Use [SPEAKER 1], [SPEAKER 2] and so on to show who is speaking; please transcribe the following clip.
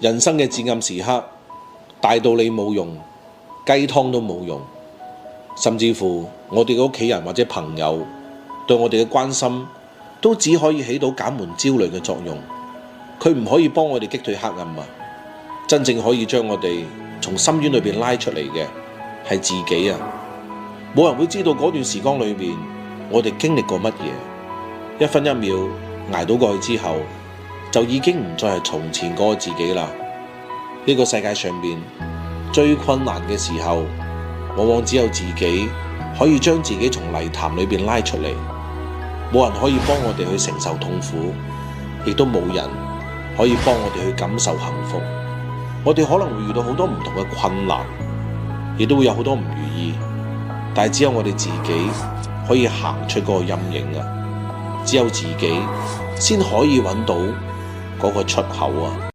[SPEAKER 1] 人生嘅至暗時刻，大道理冇用，雞湯都冇用，甚至乎我哋嘅屋企人或者朋友對我哋嘅關心，都只可以起到減緩焦慮嘅作用。佢唔可以幫我哋擊退黑暗啊！真正可以將我哋從深淵裏邊拉出嚟嘅係自己啊！冇人會知道嗰段時光裏面我哋經歷過乜嘢，一分一秒捱到過去之後，就已經唔再係從前嗰個自己啦。呢個世界上面最困難嘅時候，往往只有自己可以將自己從泥潭裏邊拉出嚟，冇人可以幫我哋去承受痛苦，亦都冇人可以幫我哋去感受幸福。我哋可能會遇到好多唔同嘅困難，亦都會有好多唔如意，但係只有我哋自己可以行出嗰個陰影啊！只有自己先可以揾到嗰個出口啊！